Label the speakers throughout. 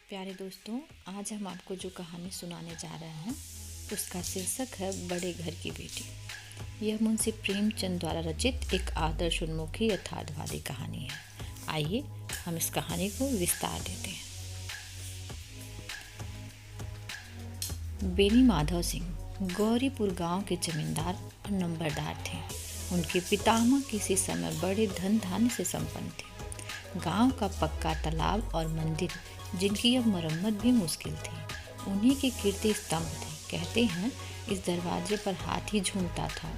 Speaker 1: प्यारे दोस्तों, आज हम आपको जो कहानी सुनाने जा रहे हैं उसका शीर्षक है बड़े घर की बेटी। यह मुंशी प्रेमचंद द्वारा रचित एक आदर्श उन्मुखी यथार्थवादी कहानी है। आइए हम इस कहानी को विस्तार देते हैं। बेनी माधव सिंह गौरीपुर गांव के जमींदार और नंबरदार थे। उनके पितामह किसी समय बड़े धन धान्य से संपन्न थे। गांव का पक्का तालाब और मंदिर, जिनकी अब मरम्मत भी मुश्किल थी, उन्हीं के कीर्ति स्तंभ थे। कहते हैं इस दरवाजे पर हाथी झूमता था।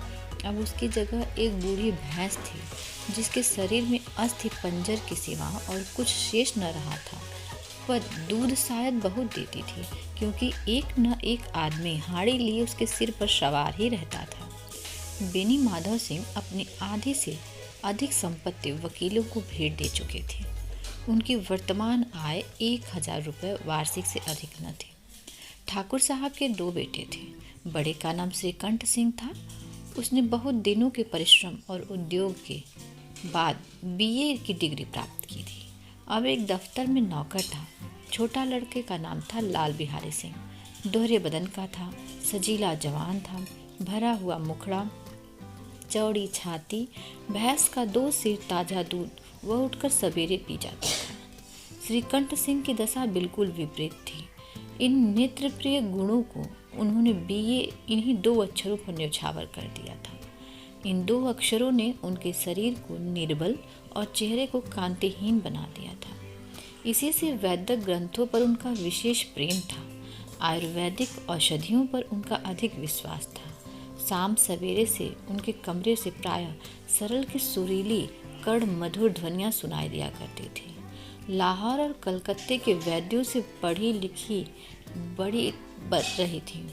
Speaker 1: अब उसकी जगह एक बूढ़ी भैंस थी जिसके शरीर में अस्थि पंजर के सिवा और कुछ शेष न रहा था, पर दूध शायद बहुत देती थी, क्योंकि एक न एक आदमी हाड़ी लिए उसके सिर पर सवार ही रहता था। बेनी माधव सिंह अपनी आधी से अधिक संपत्ति वकीलों को भेंट दे चुके थे। उनकी वर्तमान आय 1000 रुपये वार्षिक से अधिक न थी। ठाकुर साहब के 2 बेटे थे। बड़े का नाम श्रीकंठ सिंह था। उसने बहुत दिनों के परिश्रम और उद्योग के बाद बीए की डिग्री प्राप्त की थी। अब एक दफ्तर में नौकर था। छोटा लड़के का नाम था लाल बिहारी सिंह। दोहरे बदन का था, सजीला जवान था, भरा हुआ मुखड़ा, चौड़ी छाती, भैंस का 2 सिर ताज़ा दूध वह उठकर सवेरे पी जाता था। श्रीकंठ सिंह की दशा बिल्कुल विपरीत थी। इन नेत्रप्रिय गुणों को उन्होंने बीए इन्हीं 2 अक्षरों पर न्यौछावर कर दिया था। इन 2 अक्षरों ने उनके शरीर को निर्बल और चेहरे को कांतिहीन बना दिया था। इसी से वैदिक ग्रंथों पर उनका विशेष प्रेम था। आयुर्वेदिक औषधियों पर उनका अधिक विश्वास था। शाम सवेरे से उनके कमरे से प्रायः सरल की सुरीली कड़ मधुर ध्वनियाँ सुनाई दिया करती थी। लाहौर और कलकत्ते के वैद्यों से पढ़ी लिखी बड़ी बर रही थी।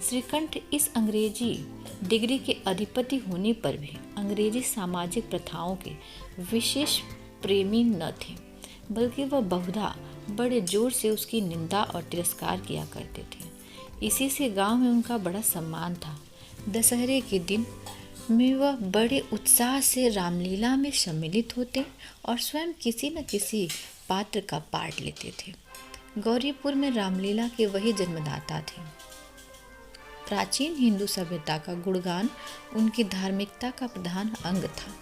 Speaker 1: श्रीकंठ इस अंग्रेजी डिग्री के अधिपति होने पर भी अंग्रेजी सामाजिक प्रथाओं के विशेष प्रेमी न थे, बल्कि वह बहुधा बड़े जोर से उसकी निंदा और तिरस्कार किया करते थे। इसी से गांव में उनका बड़ा सम्मान था। दशहरे के दिन में वह बड़े उत्साह से रामलीला में सम्मिलित होते और स्वयं किसी न किसी पात्र का पार्ट लेते थे। गौरीपुर में रामलीला के वही जन्मदाता थे। प्राचीन हिंदू सभ्यता का गुणगान उनकी धार्मिकता का प्रधान अंग था।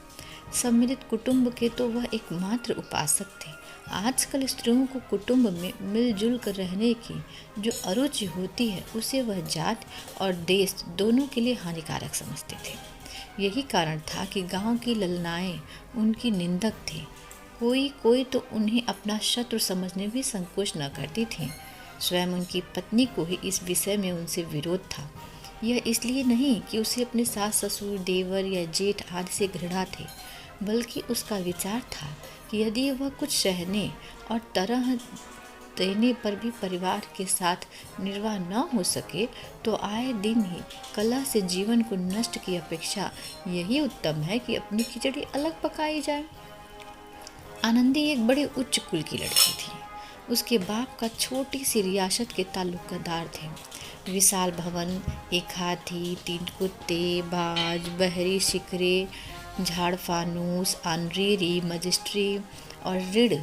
Speaker 1: सम्मिलित कुटुंब के तो वह एकमात्र उपासक थे। आजकल स्त्रियों को कुटुंब में मिलजुल कर रहने की जो अरुचि होती है, उसे वह जात और देश दोनों के लिए हानिकारक समझते थे। यही कारण था कि गांव की ललनाएं उनकी निंदक थी। कोई तो उन्हें अपना शत्रु समझने भी संकोच न करती थीं। स्वयं उनकी पत्नी को ही इस विषय में उनसे विरोध था। यह इसलिए नहीं कि उसे अपने सास ससुर, देवर या जेठ आदि से घृणा थी, बल्कि उसका विचार था कि यदि वह कुछ सहने और तरह देने पर भी परिवार के साथ निर्वाह न हो सके, तो आए दिन ही कला से जीवन को नष्ट की अपेक्षा यही उत्तम है कि अपनी खिचड़ी अलग पकाई जाए। आनंदी एक बड़े उच्च कुल की लड़की थी। उसके बाप का छोटी सी रियासत के ताल्लुकदार थे। विशाल भवन, एक हाथी, 3 कुत्ते, बाज, बहरी शिकरे, झाड़ फानूस, आनरेरी, मजिस्ट्री और ऋण,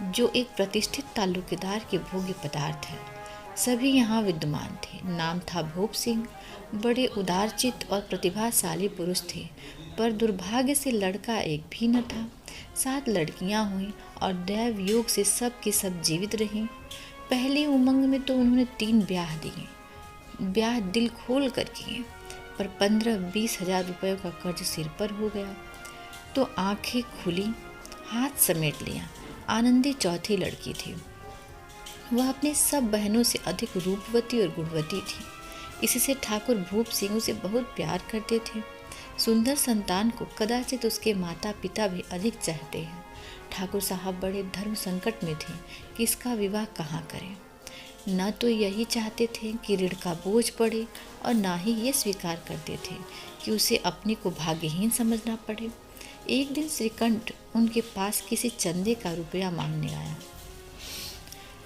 Speaker 1: जो एक प्रतिष्ठित ताल्लुकेदार के भोग्य पदार्थ है, सभी यहाँ विद्यमान थे। नाम था भूप सिंह। बड़े उदारचित्त और प्रतिभाशाली पुरुष थे, पर दुर्भाग्य से लड़का एक भी न था। 7 लड़कियाँ हुईं और दैव योग से सब की सब जीवित रहीं। पहली उमंग में तो उन्होंने 3 ब्याह दिए। ब्याह दिल खोल कर किए, पर 15-20 हजार रुपयों का कर्ज सिर पर हो गया तो आंखें खुली, हाथ समेट लिया। आनंदी चौथी लड़की थी। वह अपनी सब बहनों से अधिक रूपवती और गुणवती थी। इससे ठाकुर भूप सिंह उसे बहुत प्यार करते थे। सुंदर संतान को कदाचित उसके माता पिता भी अधिक चाहते हैं। ठाकुर साहब बड़े धर्म संकट में थे कि इसका विवाह कहाँ करें। न तो यही चाहते थे कि ऋण का बोझ पड़े, और ना ही ये स्वीकार करते थे कि उसे अपने को भाग्यहीन समझना पड़े। एक दिन श्रीकंठ उनके पास किसी चंदे का रुपया मांगने आया।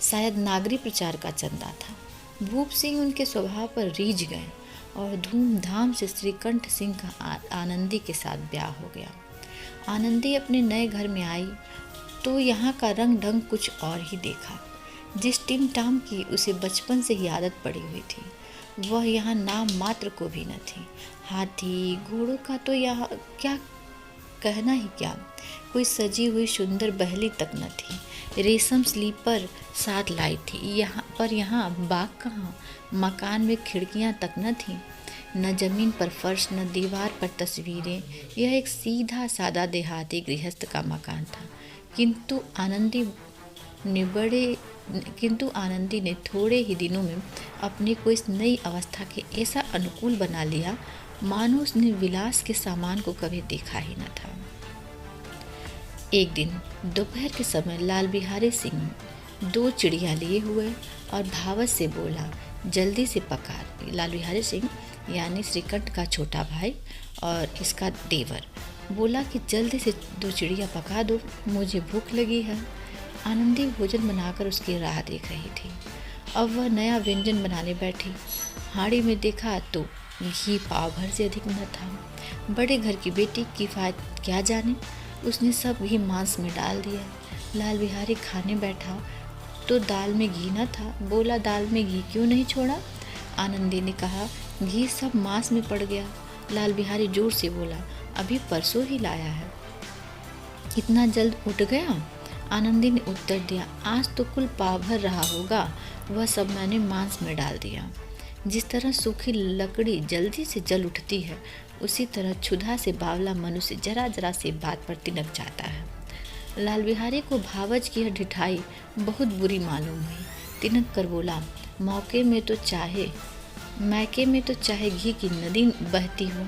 Speaker 1: शायद नागरी प्रचार का चंदा था। भूप सिंह उनके स्वभाव पर रीझ गए और धूमधाम से श्रीकंठ सिंह का आनंदी के साथ ब्याह हो गया। आनंदी अपने नए घर में आई तो यहाँ का रंग ढंग कुछ और ही देखा। जिस टिम टाम की उसे बचपन से ही आदत पड़ी हुई थी वह यहाँ नाम मात्र को भी न थी। हाथी घोड़ों का तो यहाँ क्या कहना ही क्या, कोई सजी हुई सुंदर बहली तक न थी। रेशम स्लीपर साथ लाई थी यहाँ बाग कहाँ, मकान में खिड़कियाँ तक न थीं, न जमीन पर फर्श न दीवार पर तस्वीरें। यह एक सीधा सादा देहाती गृहस्थ का मकान था। किंतु आनंदी ने थोड़े ही दिनों में अपने को इस नई अवस्था के ऐसा अनुकूल बना लिया मानो उसने विलास के सामान को कभी देखा ही न था। एक दिन दोपहर के समय लाल बिहारी सिंह 2 चिड़िया लिए हुए और भावत से बोला, जल्दी से पका। लाल बिहारी सिंह यानी श्रीकंठ का छोटा भाई और इसका देवर बोला कि जल्दी से 2 चिड़िया पका दो, मुझे भूख लगी है। आनंदी भोजन बनाकर उसकी राह देख रही थी। अब वह नया व्यंजन बनाने बैठी। हांडी में देखा तो घी पाव भर से अधिक न था। बड़े घर की बेटी किफायत क्या जाने, उसने सब घी मांस में डाल दिया। लाल बिहारी खाने बैठा तो दाल में घी न था। बोला, दाल में घी क्यों नहीं छोड़ा? आनंदी ने कहा, घी सब मांस में पड़ गया। लाल बिहारी जोर से बोला, अभी परसों ही लाया है, इतना जल्द उठ गया? आनंदी ने उत्तर दिया, आज तो कुल पाव भर रहा होगा, वह सब मैंने मांस में डाल दिया। जिस तरह सूखी लकड़ी जल्दी से जल उठती है, उसी तरह क्षुधा से बावला मनुष्य जरा जरा से बात पर तिनक जाता है। लाल बिहारी को भावज की यह ढिठाई बहुत बुरी मालूम हुई। तिनक कर बोला, मैके में तो चाहे घी की नदी बहती हो,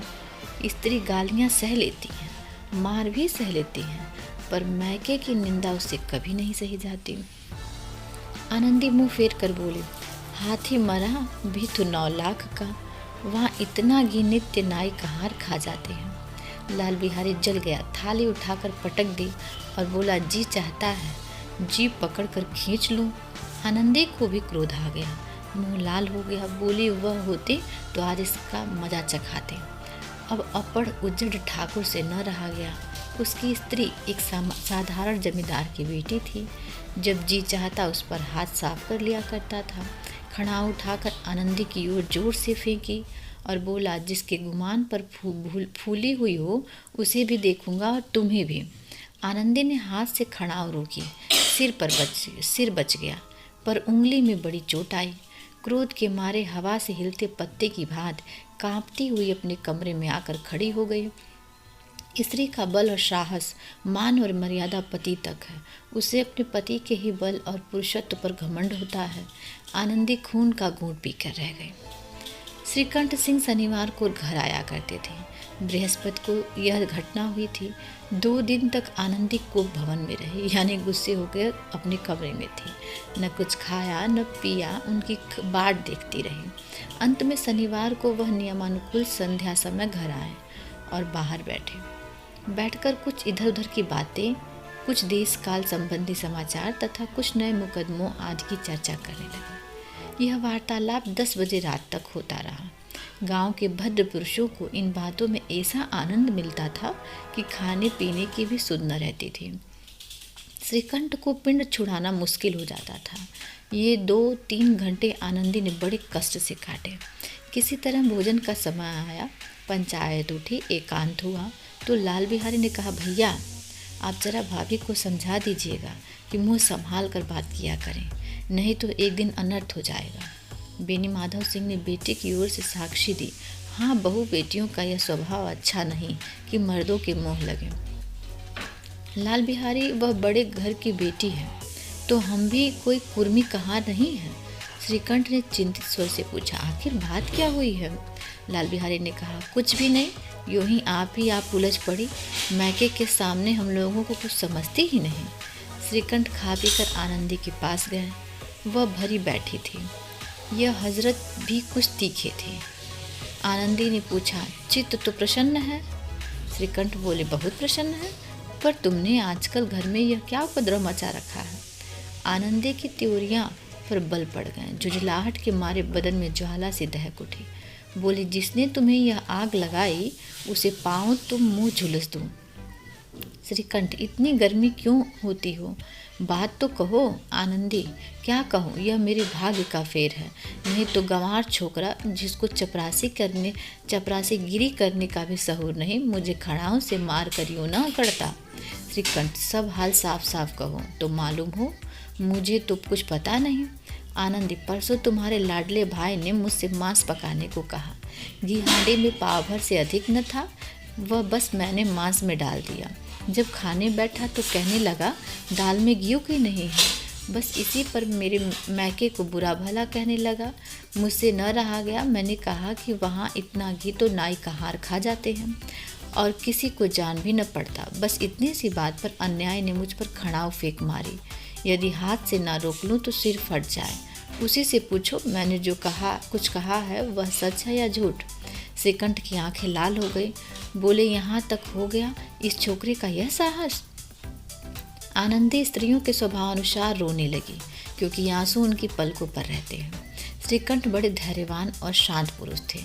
Speaker 1: स्त्री गालियाँ सह लेती हैं, मार भी सह लेती हैं, पर मैके की निंदा उससे कभी नहीं सही जाती। आनंदी मुंह फेर कर बोली, हाथी मरा भी तो 9 लाख का, वहाँ इतना घी नित्य नाई कहार खा जाते हैं। लाल बिहारी जल गया, थाली उठाकर पटक दी और बोला, जी चाहता है जी पकड़ कर खींच लूँ। आनंदी को भी क्रोध आ गया, मुंह लाल हो गया। बोली, वह होते तो आज इसका मजा चखाते। अब अप्पड़ उज्जड़ ठाकुर से न रहा गया। उसकी स्त्री एक साधारण जमींदार की बेटी थी। जब जी चाहता उस पर हाथ साफ कर लिया करता था। खड़ा उठाकर आनंदी की ओर जोर से फेंकी और बोला, जिसके गुमान पर फूली हुई हो उसे भी देखूंगा और तुम्हें भी। आनंदी ने हाथ से खड़ाव रोकी, सिर बच गया, पर उंगली में बड़ी चोट आई। क्रोध के मारे हवा से हिलते पत्ते की भांति कांपती हुई अपने कमरे में आकर खड़ी हो गई। स्त्री का बल और साहस, मान और मर्यादा पति तक है। उसे अपने पति के ही बल और पुरुषत्व पर घमंड होता है। आनंदी खून का घूंट पीकर रह गई। श्रीकंठ सिंह शनिवार को घर आया करते थे। बृहस्पति को यह घटना हुई थी। 2 दिन तक आनंदी कोप भवन में रही, यानी गुस्से होकर अपने कमरे में थी। न कुछ खाया न पिया, उनकी बाट देखती रही। अंत में शनिवार को वह नियमानुकूल संध्या समय घर आए और बाहर बैठकर कुछ इधर उधर की बातें, कुछ देश काल संबंधी समाचार तथा कुछ नए मुकदमों आदि की चर्चा करने लगे। यह वार्तालाप 10 बजे रात तक होता रहा। गांव के भद्र पुरुषों को इन बातों में ऐसा आनंद मिलता था कि खाने पीने की भी सुध न रहती थी। श्रीकंठ को पिंड छुड़ाना मुश्किल हो जाता था। ये 2-3 घंटे आनंदी ने बड़े कष्ट से काटे। किसी तरह भोजन का समय आया, पंचायत उठी, एकांत हुआ तो लाल बिहारी ने कहा, भैया आप जरा भाभी को समझा दीजिएगा कि मुँह संभाल कर बात किया करें, नहीं तो एक दिन अनर्थ हो जाएगा। बेनी माधव सिंह ने बेटे की ओर से साक्षी दी, हाँ बहू बेटियों का यह स्वभाव अच्छा नहीं कि मर्दों के मोह लगे। लाल बिहारी, वह बड़े घर की बेटी है तो हम भी कोई कुर्मी कहाँ नहीं है? श्रीकंठ ने चिंतित स्वर से पूछा, आखिर बात क्या हुई है? लाल बिहारी ने कहा, कुछ भी नहीं, यूं ही आप उलझ पड़ी। मैके के सामने हम लोगों को कुछ समझती ही नहीं। श्रीकंठ खा पी कर आनंदी के पास गए। वह भरी बैठी थी। यह हजरत भी कुछ तीखे थे। आनंदी ने पूछा, चित्त तो प्रसन्न है? श्रीकंठ बोले, बहुत प्रसन्न है, पर तुमने आजकल घर में यह क्या उपद्रव मचा रखा है? आनंदी की त्योरियां पर बल पड़ गए। जुझलाहट के मारे बदन में ज्वाला से दहक उठी। बोले, जिसने तुम्हें यह आग लगाई उसे पाऊं तो मुंह झुलस दूं। श्रीकंठ, इतनी गर्मी क्यों होती हो? बात तो कहो। आनंदी, क्या कहूँ, यह मेरे भाग्य का फेर है। नहीं तो गंवार छोकरा जिसको चपरासीगिरी करने का भी सहूर नहीं, मुझे खड़ाओं से मार कर यूँ न उकड़ता। श्रीकंठ, सब हाल साफ साफ कहो तो मालूम हो, मुझे तो कुछ पता नहीं। आनंदी, परसों तुम्हारे लाडले भाई ने मुझसे मांस पकाने को कहा। घी हांडी में पाव भर से अधिक न था, वह बस मैंने मांस में डाल दिया। जब खाने बैठा तो कहने लगा, दाल में घी क्यों नहीं है। बस इसी पर मेरे मैके को बुरा भला कहने लगा। मुझसे न रहा गया, मैंने कहा कि वहाँ इतना घी तो नाई कहार खा जाते हैं और किसी को जान भी न पड़ता। बस इतनी सी बात पर अन्याय ने मुझ पर खड़ाव फेंक मारी। यदि हाथ से ना रोक लूँ तो सिर फट जाए। उसी से पूछो, मैंने जो कुछ कहा है वह सच है या झूठ। श्रीकंठ की आंखें लाल हो गई। बोले, यहाँ तक हो गया, इस छोकरे का यह साहस। आनंदी स्त्रियों के स्वभावानुसार रोने लगी, क्योंकि आंसू उनकी पलकों पर रहते हैं। श्रीकंठ बड़े धैर्यवान और शांत पुरुष थे।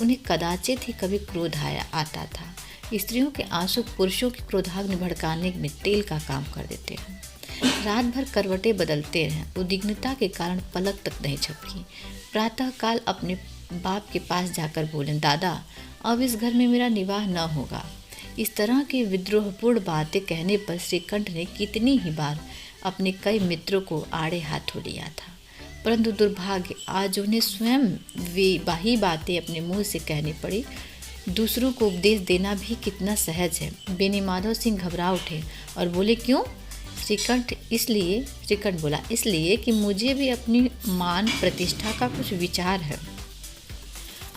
Speaker 1: उन्हें कदाचित ही कभी क्रोध आता था। स्त्रियों के आंसू पुरुषों की क्रोधाग्नि भड़काने में तेल का काम कर देते हैं। रात भर करवटें बदलते रहे, उद्विग्नता के कारण पलक तक नहीं झपकी। प्रातःकाल अपने बाप के पास जाकर बोले, दादा, अब इस घर में मेरा निवाह न होगा। इस तरह की विद्रोहपूर्ण बातें कहने पर श्रीकंठ ने कितनी ही बार अपने कई मित्रों को आड़े हाथों लिया था, परंतु दुर्भाग्य आज उन्हें स्वयं वही बातें अपने मुंह से कहनी पड़ी। दूसरों को उपदेश देना भी कितना सहज है। बेनी माधव सिंह घबरा उठे और बोले, क्यों? श्रीकंठ बोला, इसलिए कि मुझे भी अपनी मान प्रतिष्ठा का कुछ विचार है।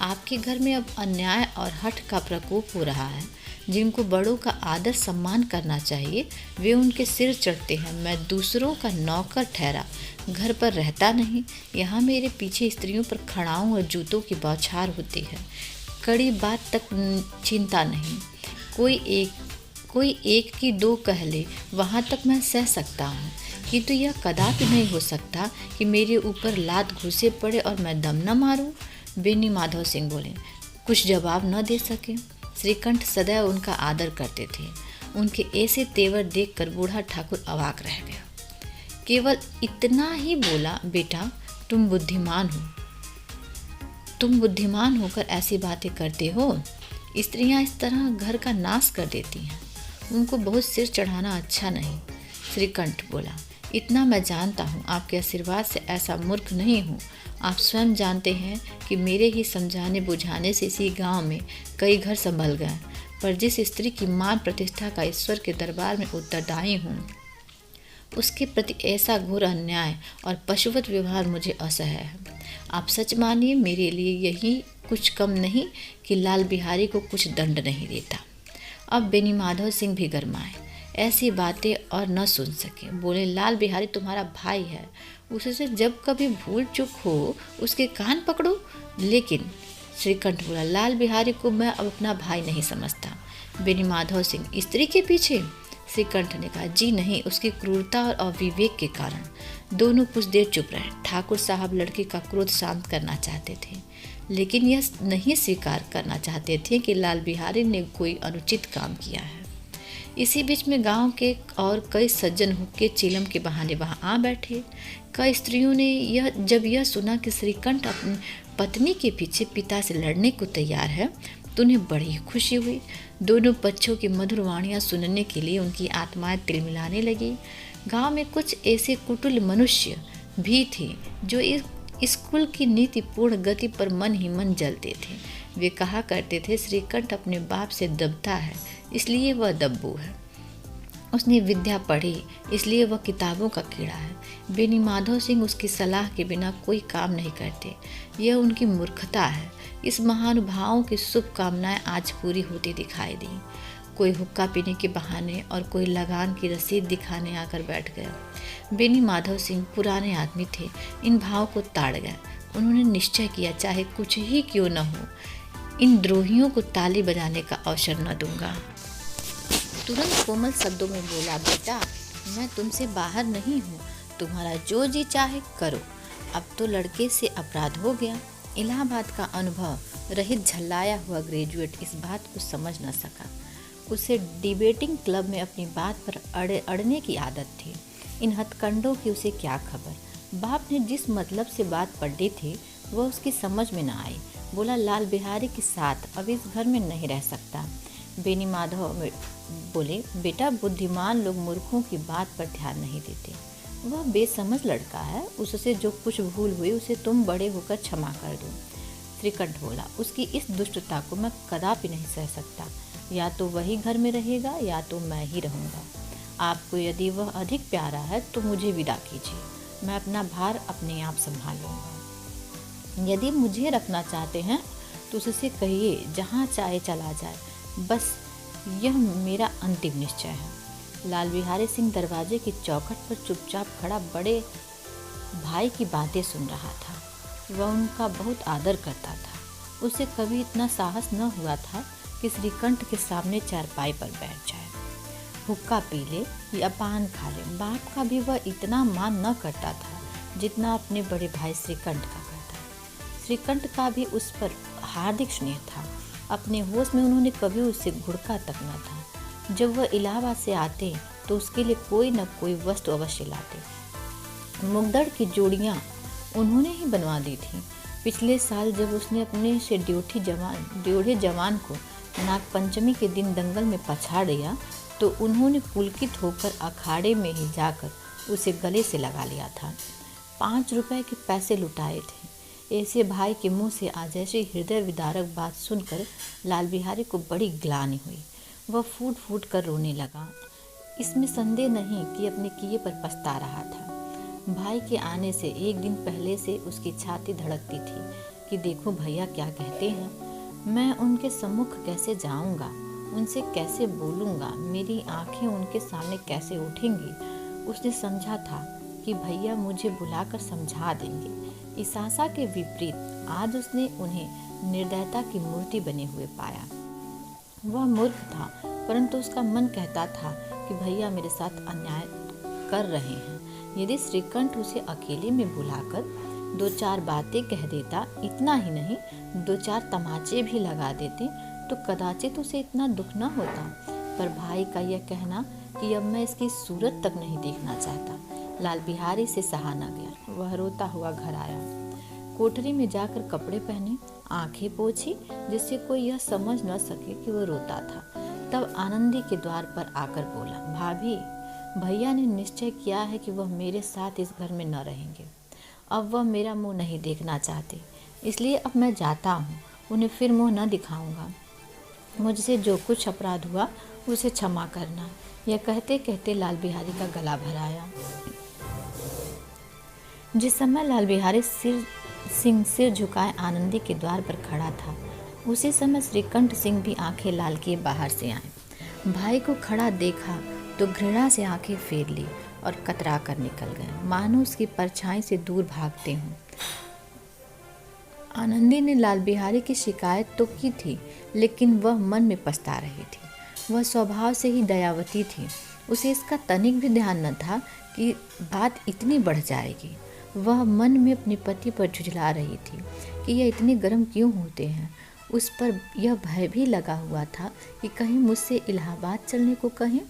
Speaker 1: आपके घर में अब अन्याय और हठ का प्रकोप हो रहा है। जिनको बड़ों का आदर सम्मान करना चाहिए वे उनके सिर चढ़ते हैं। मैं दूसरों का नौकर ठहरा घर पर रहता नहीं। यहाँ मेरे पीछे स्त्रियों पर खड़ाऊं और जूतों की बौछार होती है। कड़ी बात तक चिंता नहीं, कोई एक की दो कह ले, वहाँ तक मैं सह सकता हूँ, किंतु यह कदापि नहीं हो सकता कि मेरे ऊपर लात घुसे पड़े और मैं दम न मारूं। बेनी माधव सिंह बोले। कुछ जवाब न दे सके। श्रीकंठ सदैव उनका आदर करते थे। उनके ऐसे तेवर देखकर बूढ़ा ठाकुर अवाक रह गया। केवल इतना ही बोला, बेटा, तुम बुद्धिमान होकर ऐसी बातें करते हो। स्त्रियां इस तरह घर का नाश कर देती हैं। उनको बहुत सिर चढ़ाना अच्छा नहीं। श्रीकंठ बोला, इतना मैं जानता हूँ, आपके आशीर्वाद से ऐसा मूर्ख नहीं हूँ। आप स्वयं जानते हैं कि मेरे ही समझाने बुझाने से इसी गांव में कई घर संभल गए, पर जिस स्त्री की मान प्रतिष्ठा का ईश्वर के दरबार में उत्तरदायी हूँ, उसके प्रति ऐसा घोर अन्याय और पशुवत व्यवहार मुझे असह्य है। आप सच मानिए, मेरे लिए यही कुछ कम नहीं कि लाल बिहारी को कुछ दंड नहीं देता। अब बेनी माधव सिंह भी गरमाए, ऐसी बातें और न सुन सके। बोले, लाल बिहारी तुम्हारा भाई है, उससे जब कभी भूल चूक हो उसके कान पकड़ो। लेकिन श्रीकंठ बोला, लाल बिहारी को मैं अब अपना भाई नहीं समझता। बेनी माधव सिंह, स्त्री के पीछे? श्रीकंठ ने कहा, जी नहीं, उसकी क्रूरता और अविवेक के कारण। दोनों कुछ देर चुप रहे। ठाकुर साहब लड़की का क्रोध शांत करना चाहते थे, लेकिन यह नहीं स्वीकार करना चाहते थे कि लाल बिहारी ने कोई अनुचित काम किया है। इसी बीच में गांव के और कई सज्जन हुक्के चिलम के बहाने वहां आ बैठे। कई स्त्रियों ने जब यह सुना कि श्रीकंठ अपनी पत्नी के पीछे पिता से लड़ने को तैयार है तो उन्हें बड़ी खुशी हुई। दोनों पक्षों की मधुर वाणियाँ सुनने के लिए उनकी आत्माएं तिलमिलाने लगी। गांव में कुछ ऐसे कुटिल मनुष्य भी थे जो इस कुल की नीतिपूर्ण गति पर मन ही मन जलते थे। वे कहा करते थे, श्रीकंठ अपने बाप से दबता है इसलिए वह दब्बू है, उसने विद्या पढ़ी इसलिए वह किताबों का कीड़ा है। बेनी माधव सिंह उसकी सलाह के बिना कोई काम नहीं करते, यह उनकी मूर्खता है। इस महानुभावों की शुभ कामनाएं आज पूरी होती दिखाई दी। कोई हुक्का पीने के बहाने और कोई लगान की रसीद दिखाने आकर बैठ गया। बेनी माधव सिंह पुराने आदमी थे, इन भाव को ताड़ गए। उन्होंने निश्चय किया, चाहे कुछ ही क्यों न हो, इन द्रोहियों को ताली बजाने का अवसर न दूंगा। तुरंत कोमल शब्दों में बोला, बेटा, मैं तुमसे बाहर नहीं हूँ, तुम्हारा जो जी चाहे करो। अब तो लड़के से अपराध हो गया। इलाहाबाद का अनुभव रहित झल्लाया हुआ ग्रेजुएट इस बात को समझ न सका। उसे डिबेटिंग क्लब में अपनी बात पर अड़ने की आदत थी। इन हथकंडों की उसे क्या खबर। बाप ने जिस मतलब से बात पढ़ी थी वह उसकी समझ में न आई। बोला, लाल बिहारी के साथ अब इस घर में नहीं रह सकता। बेनी माधव बोले, बेटा, बुद्धिमान लोग मूर्खों की बात पर ध्यान नहीं देते। वह बेसमझ लड़का है, उससे जो कुछ भूल हुई उसे तुम बड़े होकर क्षमा कर दो। श्रीकंठ बोला, उसकी इस दुष्टता को मैं कदापि नहीं सह सकता। या तो वही घर में रहेगा या तो मैं ही रहूँगा। आपको यदि वह अधिक प्यारा है तो मुझे विदा कीजिए, मैं अपना भार अपने आप संभाल लूँगा। यदि मुझे रखना चाहते हैं तो उससे कहिए जहाँ चाहे चला जाए, बस यह मेरा अंतिम निश्चय है। लाल बिहारी सिंह दरवाजे की चौखट पर चुपचाप खड़ा बड़े भाई की बातें सुन रहा था। वह उनका बहुत आदर करता था। उसे कभी इतना साहस न हुआ था कि श्रीकंठ के सामने चारपाई पर बैठ जाए, हुक्का पी ले या पान खा ले। बाप का भी वह इतना मान न करता था जितना अपने बड़े भाई श्रीकंठ का करता। श्रीकंठ का भी उस पर हार्दिक स्नेह था। अपने होश में उन्होंने कभी उससे घुड़का तक न था। जब वह इलाहाबाद से आते तो उसके लिए कोई न कोई वस्तु अवश्य लाते। मुगदड़ की उन्होंने ही बनवा दी थी। पिछले साल जब उसने अपने से ड्योढ़े जवान को नागपंचमी के दिन दंगल में पछाड़ दिया तो उन्होंने पुलकित होकर अखाड़े में ही जाकर उसे गले से लगा लिया था। 5 रुपए के पैसे लुटाए थे। ऐसे भाई के मुंह से आज ऐसी हृदय विदारक बात सुनकर लाल बिहारी को बड़ी ग्लानि हुई। वह फूट फूट कर रोने लगा। इसमें संदेह नहीं कि अपने किए पर पछता रहा था। भाई के आने से एक दिन पहले से उसकी छाती धड़कती थी कि देखो भैया क्या कहते हैं, मैं उनके सम्मुख कैसे जाऊंगा, उनसे कैसे बोलूंगा, मेरी आंखें उनके सामने कैसे उठेंगी। उसने समझा था कि भैया मुझे बुलाकर समझा देंगे। इस आशा के विपरीत आज उसने उन्हें निर्दयता की मूर्ति बने हुए पाया। वह मूर्ख था, परंतु उसका मन कहता था कि भैया मेरे साथ अन्याय कर रहे हैं। यदि श्रीकंठ उसे अकेले में बुलाकर 2-4 बातें कह देता, इतना ही नहीं 2-4 तमाचे भी लगा देते तो कदाचित उसे इतना दुख न होता। पर भाई का यह कहना कि अब मैं इसकी सूरत तक नहीं देखना चाहता, लाल बिहारी से सहा न गया। वह रोता हुआ घर आया। कोठरी में जाकर कपड़े पहने, आंखें पोंछी जिससे कोई यह समझ न सके कि वह रोता था। तब आनंदी के द्वार पर आकर बोला, भाभी, भैया ने निश्चय किया है कि वह मेरे साथ इस घर में न रहेंगे। अब वह मेरा मुंह नहीं देखना चाहते, इसलिए अब मैं जाता हूँ। उन्हें फिर मुंह न दिखाऊंगा। मुझसे जो कुछ अपराध हुआ उसे क्षमा करना। यह कहते कहते लाल बिहारी का गला भराया। जिस समय लाल बिहारी सिर झुकाए आनंदी के द्वार पर खड़ा था, उसी समय श्रीकंठ सिंह भी आंखें लाल किए बाहर से आए। भाई को खड़ा देखा तो घृणा से आंखें फेर ली और कतरा कर निकल गए, मानो उसकी परछाई से दूर भागते हों। आनंदी ने लाल बिहारी की शिकायत तो की थी, लेकिन वह मन में पछता रही थी। वह स्वभाव से ही दयावती थी। उसे इसका तनिक भी ध्यान न था कि बात इतनी बढ़ जाएगी। वह मन में अपने पति पर झुझला रही थी कि यह इतने गर्म क्यों होते हैं। उस पर यह भय भी लगा हुआ था कि कहीं मुझसे इलाहाबाद चलने को कहें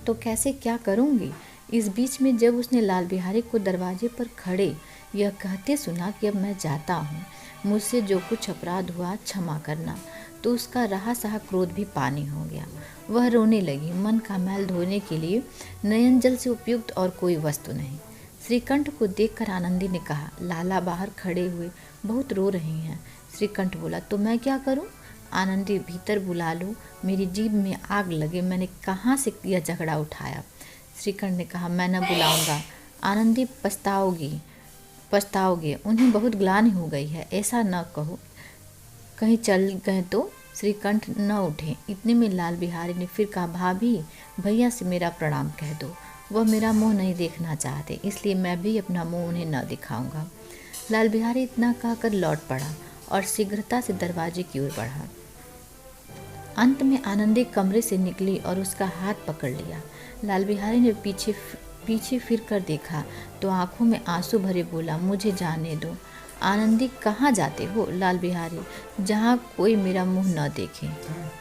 Speaker 1: तो कैसे क्या करूंगी। इस बीच में जब उसने लाल बिहारी को दरवाजे पर खड़े यह कहते सुना कि अब मैं जाता हूँ, मुझसे जो कुछ अपराध हुआ क्षमा करना, तो उसका रहा सहा क्रोध भी पानी हो गया। वह रोने लगी। मन का मैल धोने के लिए नयन जल से उपयुक्त और कोई वस्तु नहीं। श्रीकंठ को देखकर आनंदी ने कहा, लाला बाहर खड़े हुए बहुत रो रहे हैं। श्रीकंठ बोला, तो मैं क्या करूं? आनंदी, भीतर बुला लो, मेरी जीभ में आग लगे, मैंने कहाँ से यह झगड़ा उठाया। श्रीकंठ ने कहा, मैं न बुलाऊंगा। आनंदी, पछताओगे, उन्हें बहुत ग्लानि हो गई है, ऐसा न कहो, कहीं चल गए तो। श्रीकंठ न उठे। इतने में लाल बिहारी ने फिर कहा, भाभी, भैया से मेरा प्रणाम कह दो, वह मेरा मुंह नहीं देखना चाहते, इसलिए मैं भी अपना मुंह उन्हें न दिखाऊंगा। लाल बिहारी इतना कहकर लौट पड़ा और शीघ्रता से दरवाजे की ओर बढ़ा। अंत में आनंदी कमरे से निकली और उसका हाथ पकड़ लिया। लाल बिहारी ने पीछे फिर कर देखा तो आंखों में आंसू भरे बोला, मुझे जाने दो। आनंदी, कहाँ जाते हो? लाल बिहारी, जहाँ कोई मेरा मुंह न देखे।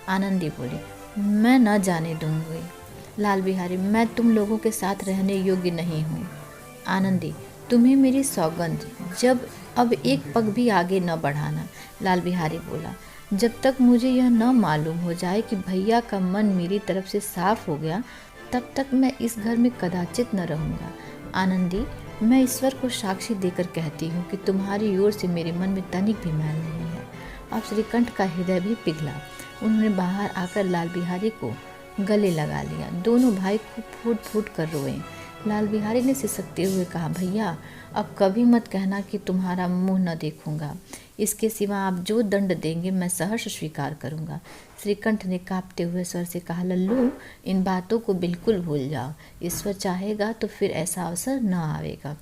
Speaker 1: आनंदी बोली, मैं न जाने दूंगी। लाल बिहारी, मैं तुम लोगों के साथ रहने योग्य नहीं हूँ। आनंदी, तुम्हें मेरी सौगंध, जब अब एक पग भी आगे न बढ़ाना। लाल बिहारी बोला, जब तक मुझे यह न मालूम हो जाए कि भैया का मन मेरी तरफ से साफ हो गया, तब तक मैं इस घर में कदाचित न रहूँगा। आनंदी, मैं ईश्वर को साक्षी देकर कहती हूँ कि तुम्हारी ओर से मेरे मन में तनिक भी मैल नहीं है। अब श्रीकंठ का हृदय भी पिघला। उन्होंने बाहर आकर लाल बिहारी को गले लगा लिया। दोनों भाई खूब फूट फूट कर रोए। लाल बिहारी ने सिसकते हुए कहा, भैया अब कभी मत कहना कि तुम्हारा मुंह न देखूंगा। इसके सिवा आप जो दंड देंगे मैं सहर्ष स्वीकार करूंगा। श्रीकंठ ने कांपते हुए स्वर से कहा, लल्लू, इन बातों को बिल्कुल भूल जाओ। ईश्वर चाहेगा तो फिर ऐसा अवसर न आवेगा।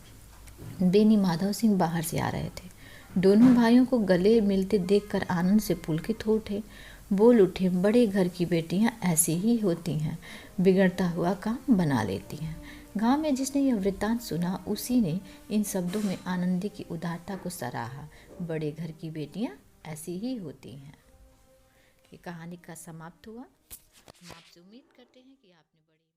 Speaker 1: बेनी माधव सिंह बाहर से आ रहे थे। दोनों भाइयों को गले मिलते देखकर आनंद से पुलकित हो उठे। बोल उठे, बड़े घर की बेटियां ऐसी ही होती हैं, बिगड़ता हुआ काम बना लेती हैं। गांव में जिसने यह वृत्तांत सुना उसी ने इन शब्दों में आनंदी की उदारता को सराहा। बड़े घर की बेटियां ऐसी ही होती हैं। ये कहानी का समाप्त हुआ। हम आपसे उम्मीद करते हैं कि आपने बड़ी